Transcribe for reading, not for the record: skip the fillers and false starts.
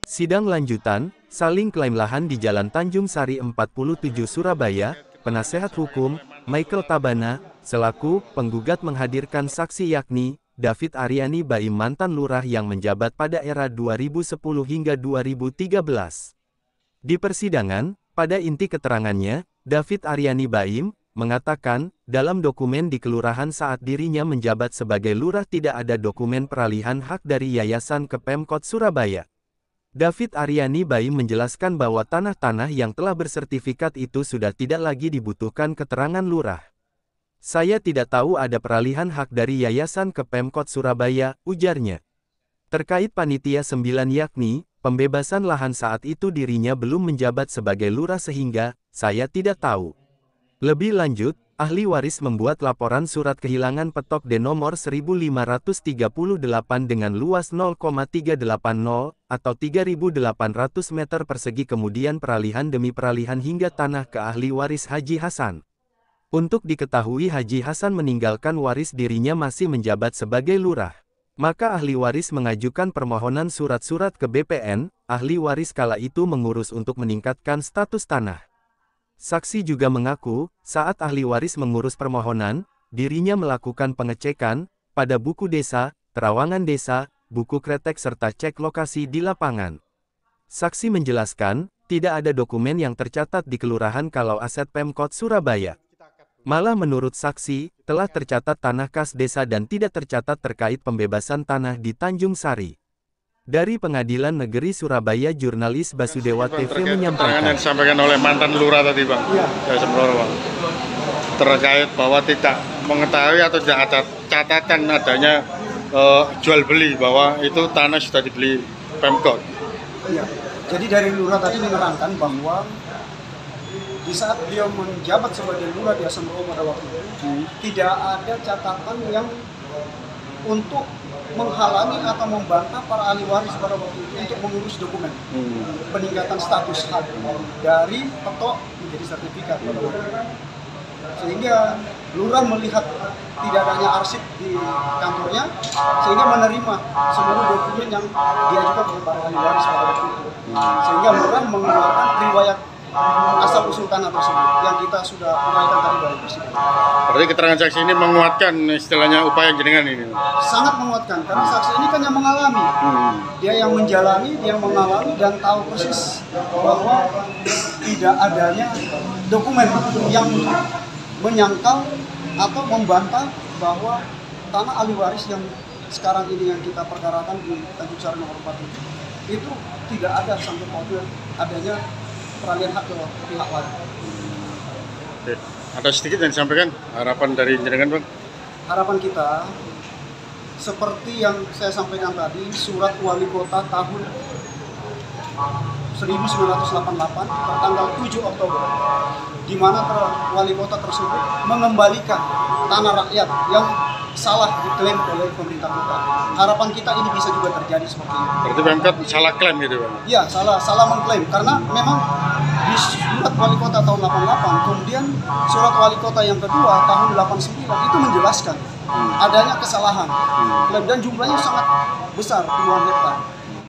Sidang lanjutan, saling klaim lahan di Jalan Tanjung Sari 47 Surabaya, penasehat hukum, Michael Tabana, selaku penggugat menghadirkan saksi yakni, David Aryani Baim mantan lurah yang menjabat pada era 2010 hingga 2013. Di persidangan, pada inti keterangannya, David Aryani Baim, mengatakan, dalam dokumen di kelurahan saat dirinya menjabat sebagai lurah tidak ada dokumen peralihan hak dari yayasan ke Pemkot Surabaya. David Aryani Baim menjelaskan bahwa tanah-tanah yang telah bersertifikat itu sudah tidak lagi dibutuhkan keterangan lurah. Saya tidak tahu ada peralihan hak dari yayasan ke Pemkot Surabaya, ujarnya. Terkait panitia 9 yakni, pembebasan lahan saat itu dirinya belum menjabat sebagai lurah sehingga, saya tidak tahu. Lebih lanjut, ahli waris membuat laporan surat kehilangan petok D nomor 1538 dengan luas 0,380 atau 3.800 meter persegi kemudian peralihan demi peralihan hingga tanah ke ahli waris Haji Hasan. Untuk diketahui Haji Hasan meninggalkan waris dirinya masih menjabat sebagai lurah. Maka ahli waris mengajukan permohonan surat-surat ke BPN, ahli waris kala itu mengurus untuk meningkatkan status tanah. Saksi juga mengaku, saat ahli waris mengurus permohonan, dirinya melakukan pengecekan pada buku desa, terawangan desa, buku kretek serta cek lokasi di lapangan. Saksi menjelaskan, tidak ada dokumen yang tercatat di kelurahan kalau aset Pemkot Surabaya. Malah menurut saksi, telah tercatat tanah kas desa dan tidak tercatat terkait pembebasan tanah di Tanjung Sari. Dari Pengadilan Negeri Surabaya, jurnalis Basudewa TV menyampaikan. Yang disampaikan oleh mantan lurah tadi, Bang. Iya. Terkait bahwa tidak mengetahui atau tidak ada catatan adanya jual beli bahwa itu tanah sudah dibeli Pemkot. Iya. Jadi dari lurah tadi menerangkan bahwa di saat beliau menjabat sebagai lurah di Asamroa pada waktu itu, tidak ada catatan yang untuk menghalangi atau membantah para ahli waris pada waktu itu untuk mengurus dokumen peningkatan status hak dari petok menjadi sertifikat pada waktu itu. Sehingga lurah melihat tidak adanya arsip di kantornya, sehingga menerima seluruh dokumen yang diajukan oleh para ahli waris pada waktu itu. Sehingga lurah mengeluarkan riwayat asal usul tanah tersebut yang kita sudah uraikan tadi dari persidangan. Berarti keterangan saksi ini menguatkan istilahnya upaya jenengan ini? Sangat menguatkan, karena saksi ini kan yang mengalami. Dia yang menjalani, dia yang mengalami dan tahu persis bahwa tidak adanya dokumen yang menyangkal atau membantah bahwa tanah ahli waris yang sekarang ini yang kita perkarakan di Tanjung Sari nomor 47 itu tidak ada sampai pada adanya peralihan hak ke pihak lain. Oke. Ada sedikit yang disampaikan harapan dari jenengan, Bang? Harapan kita seperti yang saya sampaikan tadi, surat wali kota tahun 1988 tertanggal 7 Oktober, di mana wali kota tersebut mengembalikan tanah rakyat yang salah diklaim oleh pemerintah kota. Harapan kita ini bisa juga terjadi seperti ini. Berarti Pemkot salah klaim gitu, Bang? Iya, salah mengklaim, karena memang di surat wali kota tahun 88, kemudian surat wali kota yang kedua tahun 89 itu menjelaskan adanya kesalahan klaim dan jumlahnya sangat besar, puluhan hektar.